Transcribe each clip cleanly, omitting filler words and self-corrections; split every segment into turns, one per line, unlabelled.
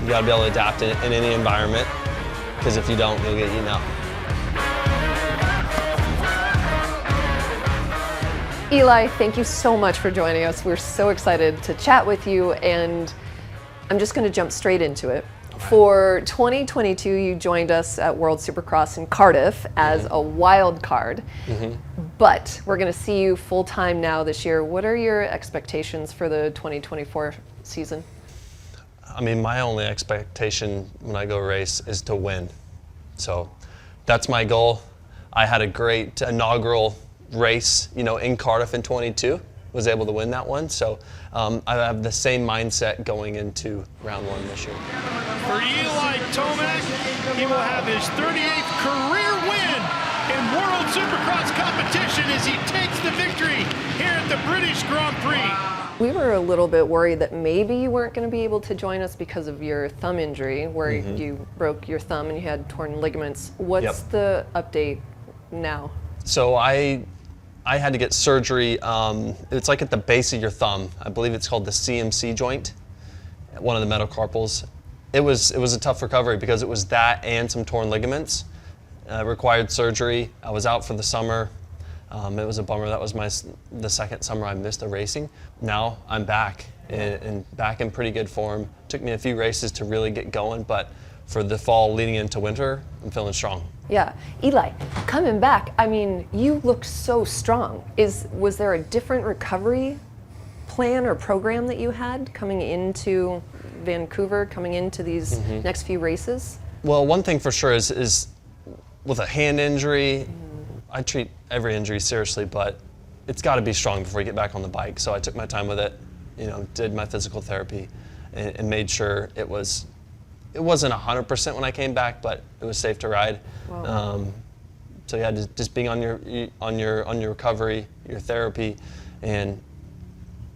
You got to be able to adapt in any environment, because if you don't, you'll get eaten out.
Eli, thank you so much for joining us. We're so excited to chat with you, and I'm just going to jump straight into it. For 2022, you joined us at World Supercross in Cardiff as a wild card, but we're going to see you full-time now this year. What are your expectations for the 2024 season?
I mean, my only expectation when I go race is to win. So that's my goal. I had a great inaugural race, in Cardiff in 22, was able to win that one. So I have the same mindset going into round one this year.
For Eli Tomac, he will have his 38th career win in World Supercross competition as he takes the victory here at the British Grand Prix.
We were a little bit worried that maybe you weren't going to be able to join us because of your thumb injury, where you broke your thumb and you had torn ligaments. What's the update now? So
I had to get surgery. It's like at the base of your thumb. I believe it's called the CMC joint, one of the metacarpals. It was a tough recovery because it was that and some torn ligaments. Required surgery. I was out for the summer. It was a bummer. That was the second summer I missed a racing. Now I'm back and back in pretty good form. Took me a few races to really get going, but for the fall leading into winter, I'm feeling strong.
Yeah. Eli, coming back, I mean, you look so strong. Was there a different recovery plan or program that you had coming into Vancouver, coming into these next few races?
Well, one thing for sure is with a hand injury, I treat every injury seriously, but it's got to be strong before you get back on the bike. So I took my time with it, did my physical therapy and made sure it wasn't 100% when I came back, but it was safe to ride. Wow. So yeah, just being on your recovery, your therapy, and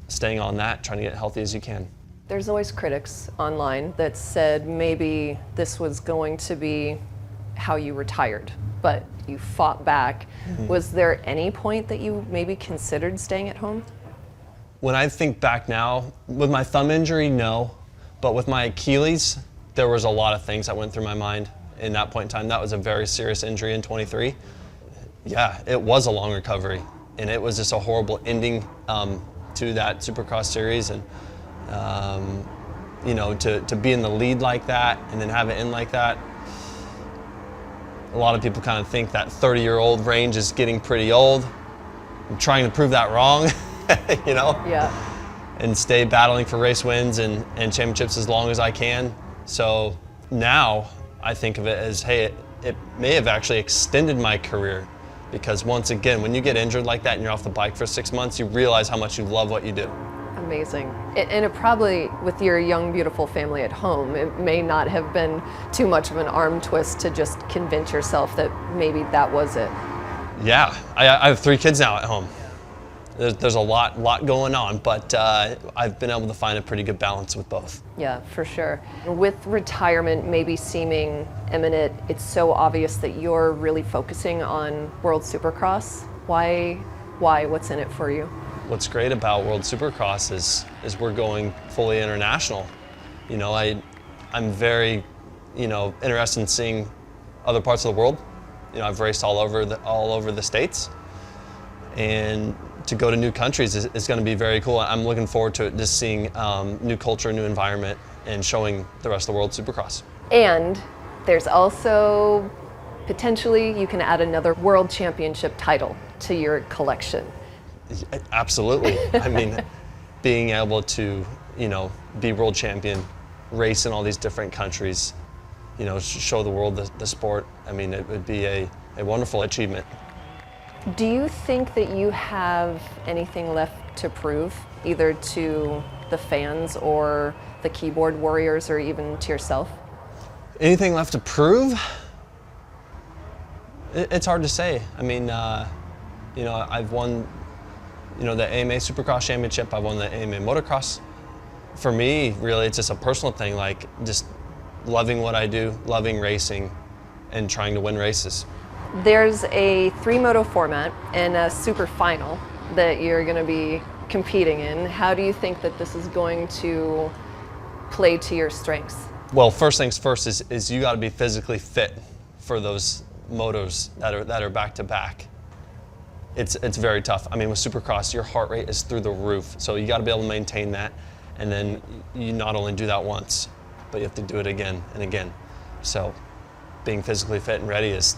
staying on that, trying to get healthy as you can.
There's always critics online that said maybe this was going to be how you retired, but you fought back. Was there any point that you maybe considered staying at home?
When I think back now, with my thumb injury, no, but with my Achilles, there was a lot of things that went through my mind in that point in time. That was a very serious injury in 23. Yeah, it was a long recovery, and it was just a horrible ending to that Supercross series. And to be in the lead like that and then have it end like that, a lot of people kind of think that 30-year-old range is getting pretty old. I'm trying to prove that wrong,
Yeah.
And stay battling for race wins and championships as long as I can. So now I think of it as, hey, it may have actually extended my career, because once again, when you get injured like that and you're off the bike for 6 months, you realize how much you love what you do.
Amazing. And it probably, with your young, beautiful family at home, it may not have been too much of an arm twist to just convince yourself that maybe that was it.
Yeah, I have 3 kids now at home. There's a lot going on, but I've been able to find a pretty good balance with both.
Yeah, for sure. With retirement maybe seeming imminent, it's so obvious that you're really focusing on World Supercross. Why? What's in it for you?
What's great about World Supercross is we're going fully international. I'm very, interested in seeing other parts of the world. I've raced all over the States, and to go to new countries is going to be very cool. I'm looking forward to it, just seeing new culture, new environment, and showing the rest of the world Supercross.
And there's also potentially you can add another World Championship title to your collection.
Absolutely. I mean, being able to, be world champion, race in all these different countries, show the world the sport. I mean, it would be a wonderful achievement.
Do you think that you have anything left to prove, either to the fans or the keyboard warriors or even to yourself?
Anything left to prove? It's hard to say. I mean, I've won, the AMA Supercross Championship. I've won the AMA Motocross. For me, really, it's just a personal thing, like just loving what I do, loving racing, and trying to win races.
There's a 3-moto format and a super final that you're going to be competing in. How do you think that this is going to play to your strengths?
Well, first things first is you got to be physically fit for those motos that are back to back. It's very tough. I mean, with Supercross, your heart rate is through the roof, so you got to be able to maintain that. And then you not only do that once, but you have to do it again and again. So being physically fit and ready is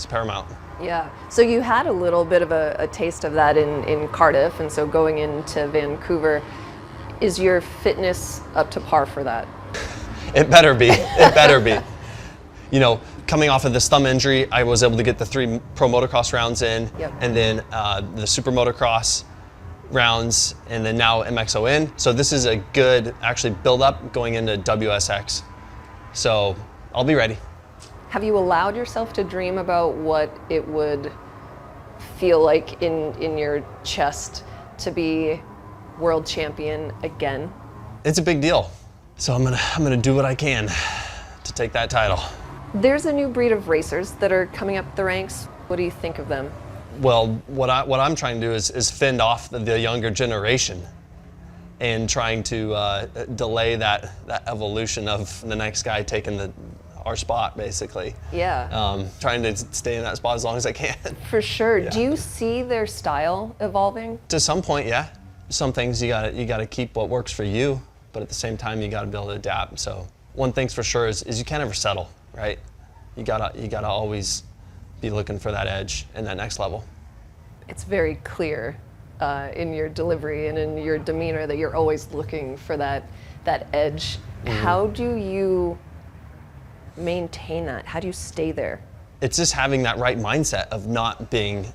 paramount.
Yeah. So you had a little bit of a taste of that in Cardiff, and so going into Vancouver, is your fitness up to par for that?
It better be. It better be. You know, coming off of this thumb injury, I was able to get the 3 pro motocross rounds in,
Yep.
and then the super motocross rounds, and then now MXON. So this is a good actually build up going into WSX. So I'll be ready.
Have you allowed yourself to dream about what it would feel like in your chest to be world champion again?
It's a big deal. So I'm gonna do what I can to take that title.
There's a new breed of racers that are coming up the ranks. What do you think of them?
Well, what I'm trying to do is fend off the younger generation and trying to delay that evolution of the next guy taking our spot, basically.
Yeah.
Trying to stay in that spot as long as I can.
For sure.
Yeah.
Do you see their style evolving?
To some point, yeah. Some things you gotta keep what works for you, but at the same time you gotta be able to adapt. So one thing's for sure is you can't ever settle, right? You gotta always be looking for that edge and that next level.
It's very clear in your delivery and in your demeanor that you're always looking for that edge. Mm-hmm. How do you maintain that? How do you stay there?
It's just having that right mindset of not being,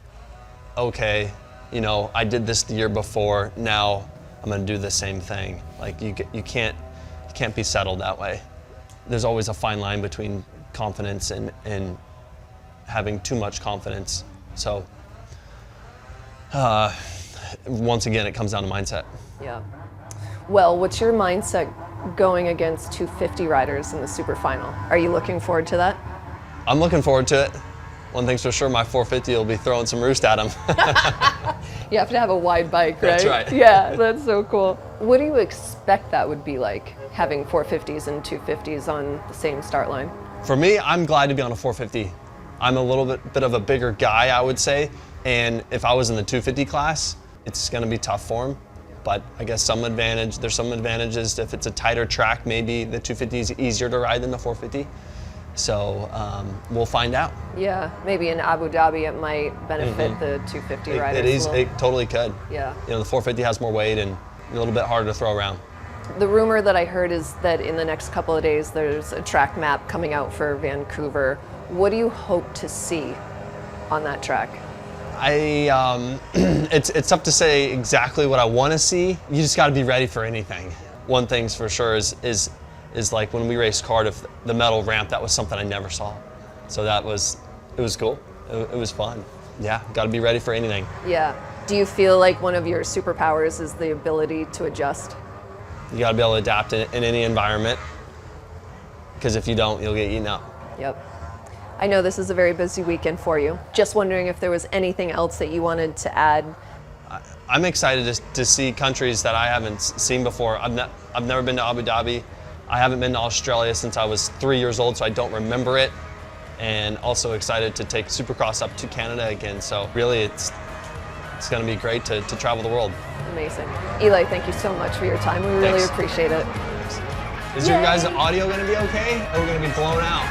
okay, you know, I did this the year before, now I'm gonna do the same thing. Like you can't be settled that way. There's always a fine line between confidence and having too much confidence. So once again, it comes down to mindset.
Yeah. Well, what's your mindset going against 250 riders in the super final? Are you looking forward to that?
I'm looking forward to it. One thing's for sure, my 450 will be throwing some roost at them.
You have to have a wide bike, right?
That's right.
Yeah, that's so cool. What do you expect that would be like, having 450s and 250s on the same start line?
For me, I'm glad to be on a 450. I'm a little bit of a bigger guy, I would say, and if I was in the 250 class, it's gonna be tough for him. But I guess there's some advantages. If it's a tighter track, maybe the 250 is easier to ride than the 450. So we'll find out.
Yeah, maybe in Abu Dhabi it might benefit the 250 riders.
It totally could.
Yeah.
You know, the 450 has more weight and a little bit harder to throw around.
The rumor that I heard is that in the next couple of days there's a track map coming out for Vancouver. What do you hope to see on that track?
It's tough to say exactly what I want to see. You just got to be ready for anything. One thing's for sure is like when we raced Cardiff, the metal ramp, that was something I never saw. So it was cool. It was fun. Yeah, got to be ready for anything.
Yeah. Do you feel like one of your superpowers is the ability to adjust?
You got to be able to adapt in any environment, because if you don't, you'll get eaten up.
Yep. I know this is a very busy weekend for you. Just wondering if there was anything else that you wanted to add.
I'm excited to see countries that I haven't seen before. I've never been to Abu Dhabi. I haven't been to Australia since I was 3 years old, so I don't remember it. And also excited to take Supercross up to Canada again. So really, it's going to be great to travel the world.
Amazing. Eli, thank you so much for your time. We really appreciate it.
Is your guys' audio going to be okay? Or are we going to be blown out?